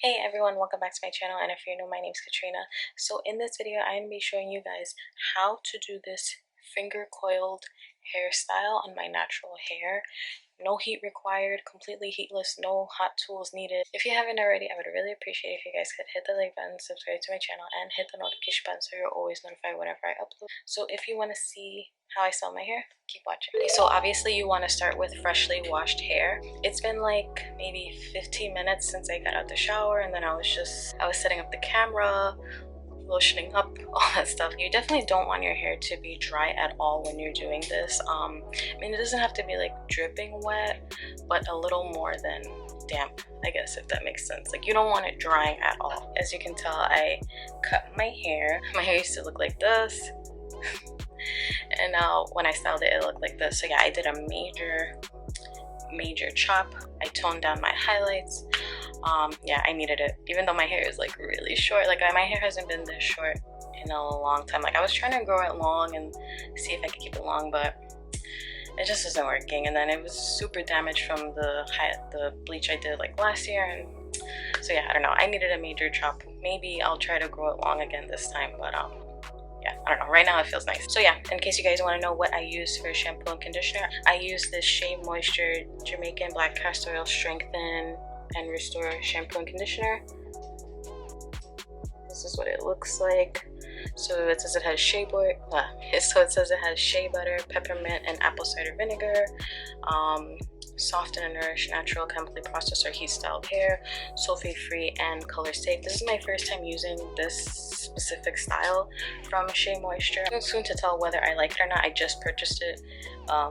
Hey everyone, welcome back to my channel, and if you're new, my name is Katrina. So in this video I'm going to be showing you guys how to do this finger coiled hairstyle on my natural hair. No heat required, completely heatless, no hot tools needed. If you haven't already, I would really appreciate if you guys could hit the like button, subscribe to my channel, and hit the notification button so you're always notified whenever I upload. So if you want to see how I style my hair, keep watching. Okay, so obviously you want to start with freshly washed hair. It's been like maybe 15 minutes since I got out the shower, and then I was setting up the camera, lotioning up, all that stuff. You definitely don't want your hair to be dry at all when you're doing this. I mean, it doesn't have to be like dripping wet, but a little more than damp, I guess, if that makes sense. Like, you don't want it drying at all. As you can tell, I cut my hair. My hair used to look like this and now when I styled it, it looked like this. So yeah, I did a major chop. I toned down my highlights. Yeah, I needed it, even though my hair is like really short. Like, my hair hasn't been this short in a long time. Like, I was trying to grow it long and see if I could keep it long, but it just wasn't working. And then it was super damaged from the bleach I did like last year, and so yeah, I don't know, I needed a major chop. Maybe I'll try to grow it long again this time, but yeah, I don't know, right now it feels nice. So yeah, in case you guys want to know what I use for shampoo and conditioner, I use this Shea Moisture Jamaican Black Castor Oil Strengthen and Restore shampoo and conditioner. This is what it looks like. So it says it has shea butter, peppermint, and apple cider vinegar. Soften and nourish natural, chemically processed or heat styled hair, sulfate free and color safe. This is my first time using this specific style from Shea Moisture. I'm soon to tell whether I like it or not. I just purchased it a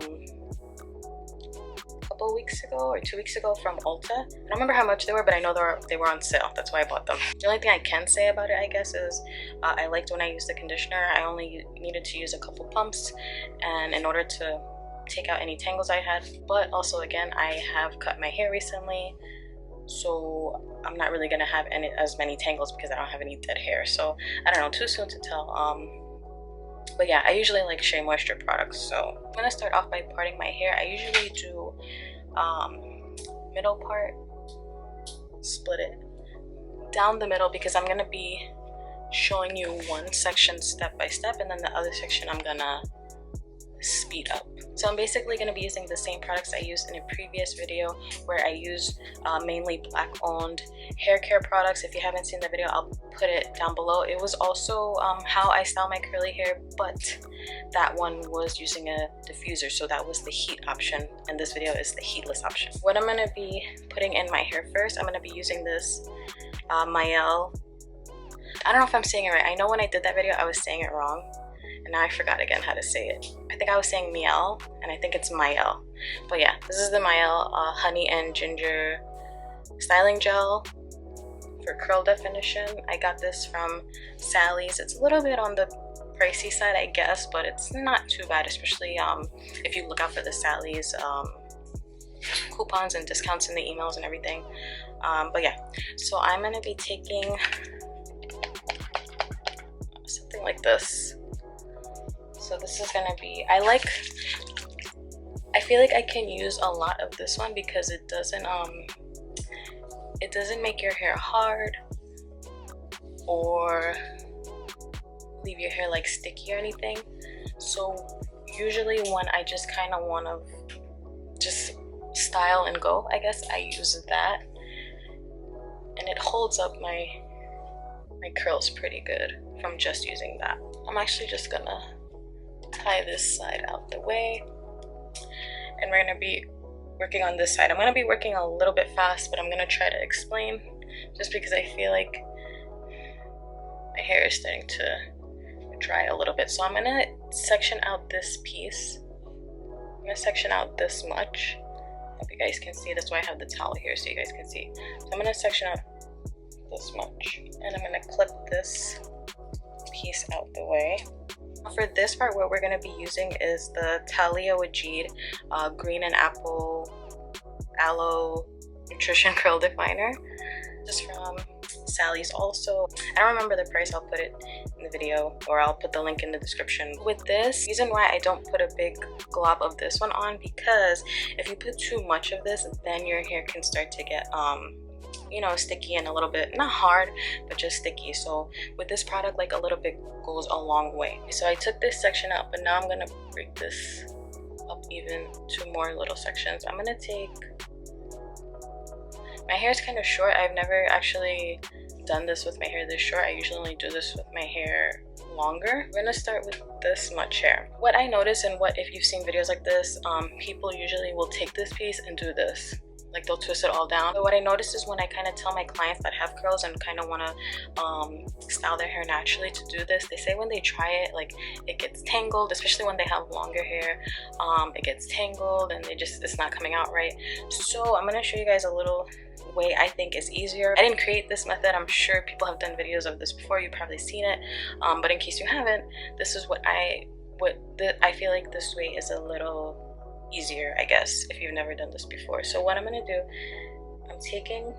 couple weeks ago or 2 weeks ago from Ulta. I don't remember how much they were, but I know they were on sale. That's why I bought them. The only thing I can say about it, I guess, is I liked when I used the conditioner. I only needed to use a couple pumps, and in order to take out any tangles I had. But also, again, I have cut my hair recently, so I'm not really gonna have as many tangles because I don't have any dead hair. So I don't know, too soon to tell. But yeah, I usually like Shea Moisture products. So I'm gonna start off by parting my hair. I usually do middle part, split it down the middle, because I'm gonna be showing you one section step by step, and then the other section I'm gonna speed up. So I'm basically going to be using the same products I used in a previous video where I used mainly black owned hair care products. If you haven't seen the video, I'll put it down below. It was also how I style my curly hair, but that one was using a diffuser, so that was the heat option, and this video is the heatless option. What I'm going to be putting in my hair first, I'm going to be using this Mael. I don't know if I'm saying it right. I know when I did that video I was saying it wrong, and now I forgot again how to say it. I think I was saying Miel, and I think it's Mael. But yeah, this is the Mael Honey and Ginger Styling Gel for curl definition. I got this from Sally's. It's a little bit on the pricey side, I guess, but it's not too bad, especially if you look out for the Sally's coupons and discounts in the emails and everything. But yeah, so I'm going to be taking something like this. So this is gonna be, I feel like I can use a lot of this one because it doesn't make your hair hard or leave your hair like sticky or anything. So usually when I just kind of want to just style and go, I guess, I use that, and it holds up my curls pretty good from just using that. I'm actually just gonna tie this side out the way, and we're gonna be working on this side. I'm gonna be working a little bit fast, but I'm gonna try to explain, just because I feel like my hair is starting to dry a little bit. So I'm gonna section out this piece. I'm gonna section out this much. Hope you guys can see. That's why I have the towel here, so you guys can see. So I'm gonna section out this much, and I'm gonna clip this piece out the way. For this part, what we're going to be using is the Talia Wajid Green and Apple Aloe Nutrition Curl Definer. This is from Sally's also. I don't remember the price. I'll put it in the video, or I'll put the link in the description. With this, reason why I don't put a big glob of this one on, because if you put too much of this, then your hair can start to get you know, sticky and a little bit, not hard, but just sticky. So with this product, like a little bit goes a long way. So I took this section out, but now I'm gonna break this up even 2 more little sections. I'm gonna take, my hair is kind of short. I've never actually done this with my hair this short. I usually only do this with my hair longer. We're gonna start with this much hair. What I notice, and what, if you've seen videos like this, people usually will take this piece and do this. Like they'll twist it all down. But what I notice is when I kind of tell my clients that have curls and kind of want to style their hair naturally to do this, they say when they try it, like it gets tangled, especially when they have longer hair. It gets tangled and it's not coming out right. So I'm gonna show you guys a little way I think is easier. I didn't create this method. I'm sure people have done videos of this before. You've probably seen it, but in case you haven't, this is what I feel like this way is a little easier, I guess, if you've never done this before. So what I'm gonna do, I'm taking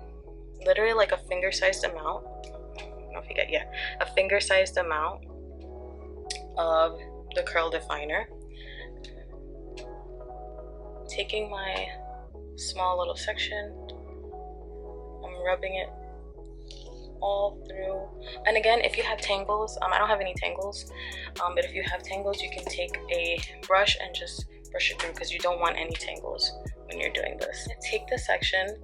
literally like a finger-sized amount. I don't know if you get, yeah, a finger-sized amount of the curl definer. Taking my small little section, I'm rubbing it all through. And again, if you have tangles, I don't have any tangles, but if you have tangles, you can take a brush and just brush it through, because you don't want any tangles when you're doing this. Take the section.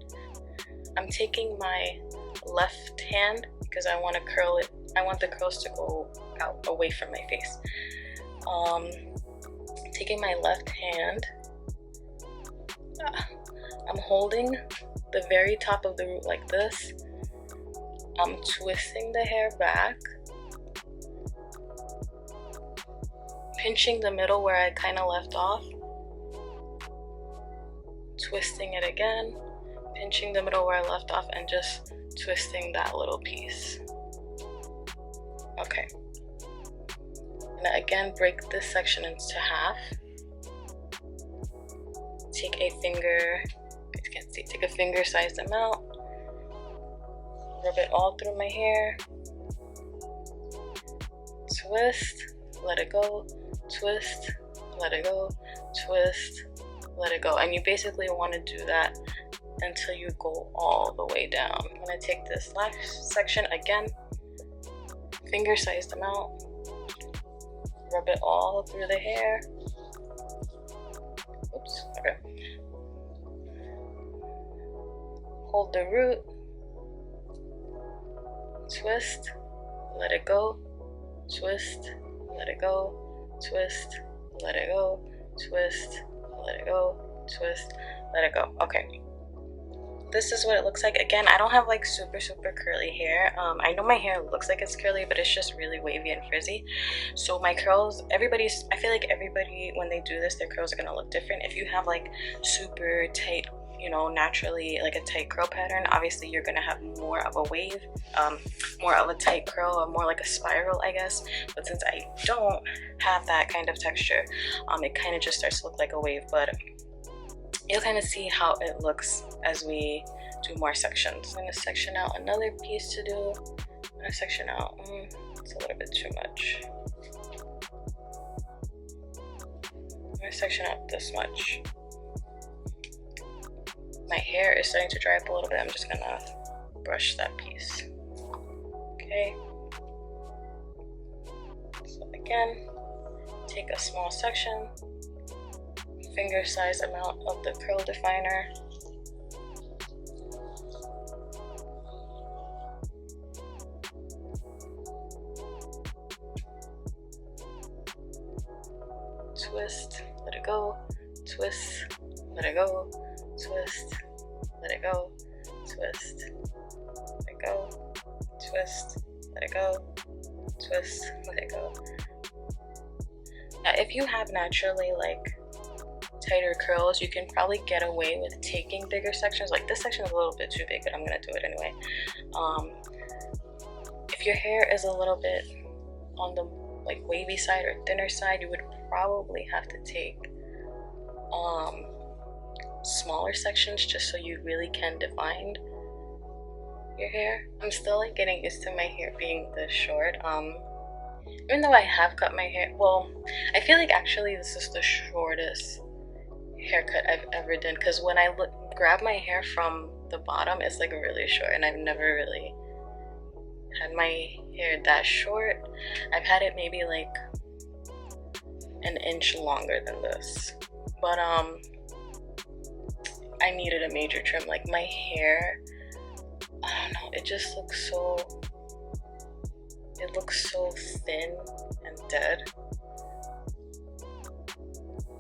I'm taking my left hand because I want to curl it. I want the curls to go out away from my face. Taking my left hand, I'm holding the very top of the root like this. I'm twisting the hair back, pinching the middle where I kind of left off, twisting it again, pinching the middle where I left off, and just twisting that little piece. Okay. And again, break this section into half. Take a finger, you can't see, take a finger-sized amount, rub it all through my hair, twist, let it go, twist, let it go, twist, let it go. And you basically want to do that until you go all the way down. I'm going to take this last section again, finger-sized amount, rub it all through the hair. Oops, okay. Hold the root, twist, let it go, twist, let it go, twist, let it go, twist, let it go, twist, let it go. Okay. This is what it looks like. Again, I don't have like super curly hair. I know my hair looks like it's curly, but it's just really wavy and frizzy. So my curls, I feel like everybody, when they do this, their curls are gonna look different. If you have like super tight, you know, naturally like a tight curl pattern, obviously you're gonna have more of a wave, more of a tight curl, or more like a spiral, I guess. But since I don't have that kind of texture, it kind of just starts to look like a wave. But you'll kind of see how it looks as we do more sections. I'm going to section out another piece to do. I'm going to section out, it's a little bit too much. I'm going to section out this much. My hair is starting to dry up a little bit. I'm just going to brush that piece. Okay. So again, take a small section, finger size amount of the curl definer, twist, let it go, twist, let it go, twist, let it go, twist, let it go, twist, let it go, twist, let it go. Now, if you have naturally like tighter curls, you can probably get away with taking bigger sections. Like this section is a little bit too big, but I'm gonna do it anyway. If your hair is a little bit on the like wavy side or thinner side, you would probably have to take smaller sections just so you really can define your hair. I'm still like getting used to my hair being this short. Even though I have cut my hair, well, I feel like actually this is the shortest haircut I've ever done, because when I grab my hair from the bottom, it's like really short, and I've never really had my hair that short. I've had it maybe like an inch longer than this, but I needed a major trim. Like my hair, I don't know, it just looks so, it looks so thin and dead.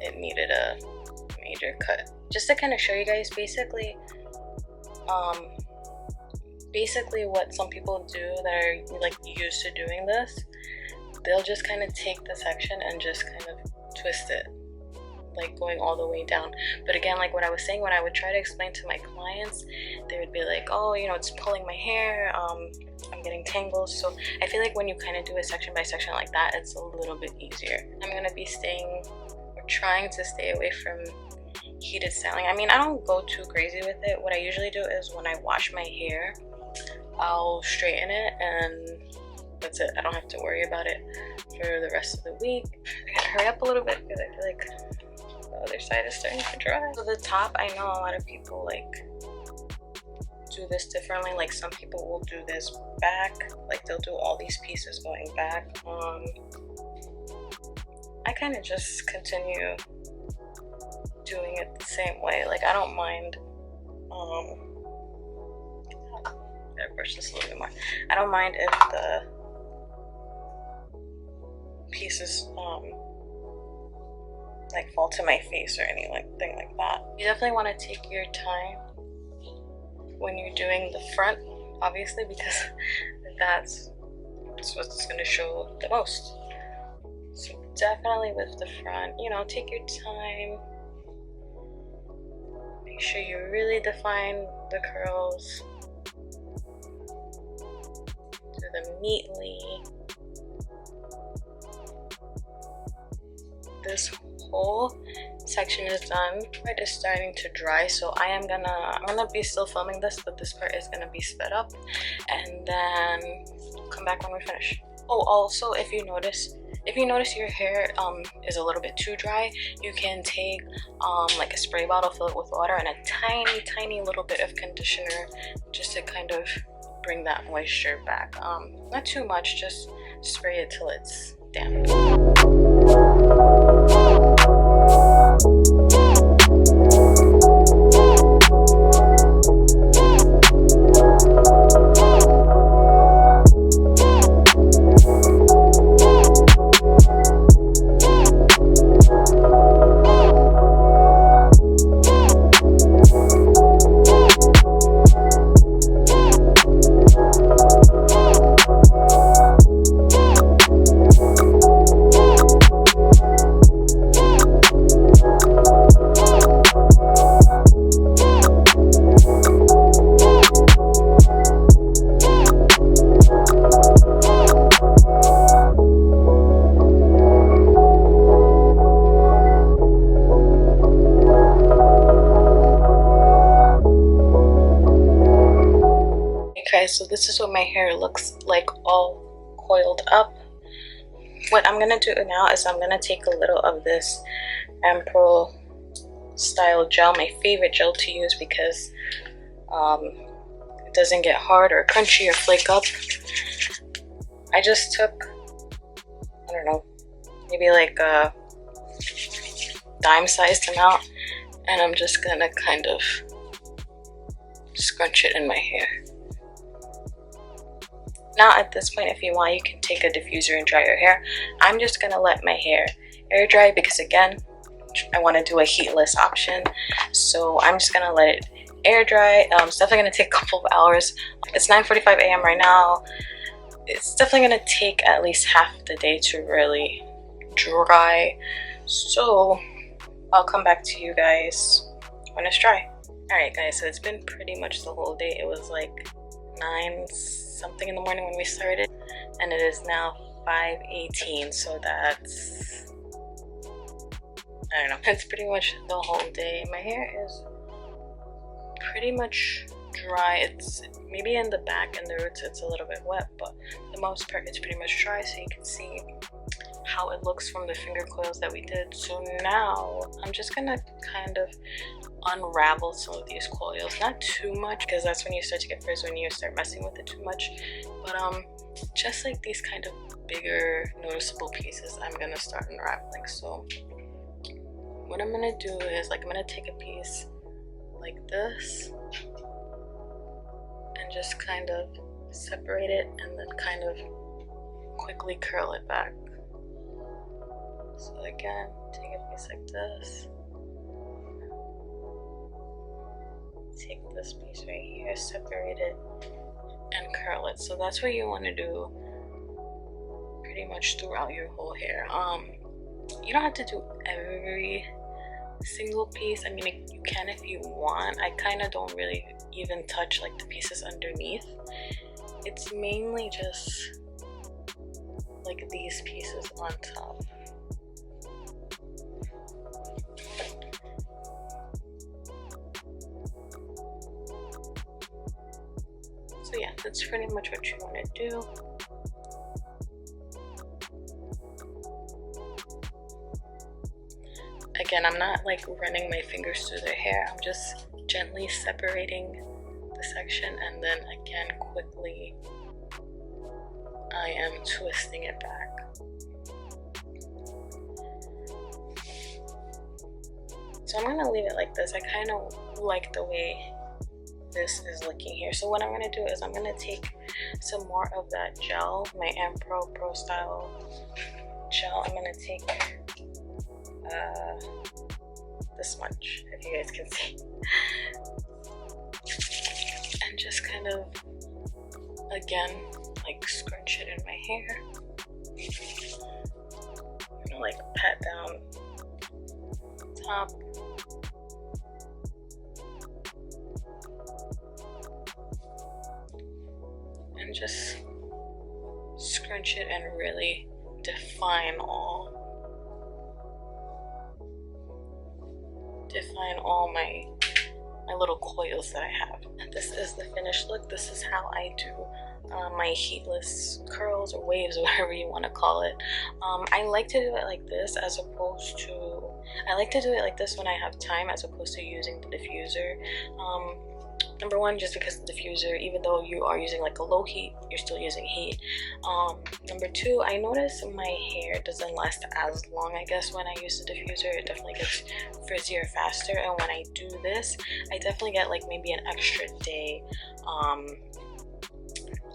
It needed a major cut. Just to kind of show you guys, basically what some people do that are like used to doing this, they'll just kind of take the section and just kind of twist it, like going all the way down. But again, like what I was saying, when I would try to explain to my clients, they would be like, oh, you know, it's pulling my hair, I'm getting tangles. So I feel like when you kind of do it section by section like that, it's a little bit easier. I'm gonna be trying to stay away from heated styling. I mean, I don't go too crazy with it. What I usually do is when I wash my hair, I'll straighten it and that's it. I don't have to worry about it for the rest of the week. I gotta hurry up a little bit because I feel like the other side is starting to dry. So the top, I know a lot of people like do this differently. Like some people will do this back, like they'll do all these pieces going back. I kind of just continue doing it the same way. Like I don't mind, gotta brush this a little bit more. I don't mind if the pieces like fall to my face or anything like that. You definitely want to take your time when you're doing the front, obviously, because that's what's going to show the most. So definitely with the front, you know, take your time. Make sure you really define the curls. Do them neatly. This whole section is done. It is starting to dry, so I'm gonna be still filming this, but this part is gonna be sped up, and then come back when we finish. Oh, also, if you notice your hair is a little bit too dry, you can take like a spray bottle, fill it with water, and a tiny little bit of conditioner just to kind of bring that moisture back. Not too much, just spray it till it's damp. So this is what my hair looks like, all coiled up. What I'm gonna do now is I'm gonna take a little of this Ampro style gel, my favorite gel to use because it doesn't get hard or crunchy or flake up. I just took, I don't know, maybe like a dime-sized amount, and I'm just gonna kind of scrunch it in my hair. Now at this point, if you want, you can take a diffuser and dry your hair. I'm just gonna let my hair air dry because again, I want to do a heatless option, so I'm just gonna let it air dry. It's definitely gonna take a couple of hours. It's 9:45 a.m. right now. It's definitely gonna take at least half the day to really dry, so I'll come back to you guys when it's dry. Alright guys, so it's been pretty much the whole day. It was like 9 something in the morning when we started, and it is now 5:18, so that's, I don't know, it's pretty much the whole day. My hair is pretty much dry. It's maybe in the back and the roots it's a little bit wet, but for the most part it's pretty much dry. So you can see how it looks from the finger coils that we did. So now I'm just gonna kind of unravel some of these coils, not too much because that's when you start to get frizz, when you start messing with it too much, but just like these kind of bigger noticeable pieces I'm gonna start unraveling. So what I'm gonna do is, like, I'm gonna take a piece like this and just kind of separate it and then kind of quickly curl it back. So again, take a piece like this, take this piece right here, separate it and curl it. So that's what you want to do pretty much throughout your whole hair. You don't have to do every single piece. I mean, you can if you want. I kind of don't really even touch like the pieces underneath. It's mainly just like these pieces on top. So yeah, that's pretty much what you want to do. Again, I'm not like running my fingers through their hair. I'm just gently separating the section, and then again quickly I am twisting it back. So I'm gonna leave it like this. I kind of like the way this is looking here. So what I'm gonna do is I'm gonna take some more of that gel, my Ampro Pro Style gel. I'm gonna take this much, if you guys can see, and just kind of again like scrunch it in my hair. I'm gonna like pat down top. And just scrunch it and really define all my little coils that I have. This is the finished look. This is how I do my heatless curls or waves or whatever you want to call it. I like to do it like this as opposed to, I like to do it like this when I have time as opposed to using the diffuser. Number one, just because the diffuser, even though you are using like a low heat, you're still using heat. Number two, I notice my hair doesn't last as long, I guess, when I use the diffuser. It definitely gets frizzier faster, and when I do this, I definitely get like maybe an extra day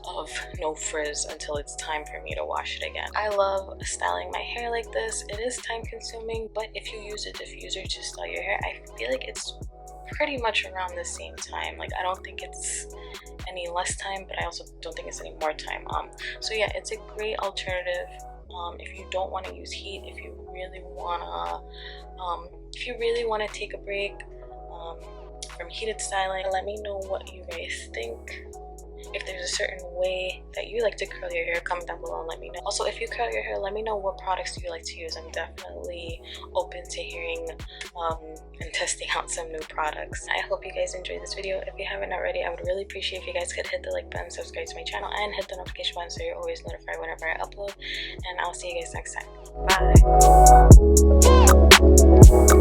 of no frizz until it's time for me to wash it again. I love styling my hair like this. It is time consuming, but if you use a diffuser to style your hair, I feel like it's pretty much around the same time. Like, I don't think it's any less time, but I also don't think it's any more time. So yeah, it's a great alternative if you don't want to use heat, if you really want to take a break from heated styling. Let me know what you guys think. If there's a certain way that you like to curl your hair, comment down below and let me know. Also, if you curl your hair, let me know what products do you like to use. I'm definitely open to hearing and testing out some new products. I hope you guys enjoyed this video. If you haven't already, I would really appreciate if you guys could hit the like button, subscribe to my channel, and hit the notification button so you're always notified whenever I upload. And I'll see you guys next time. Bye.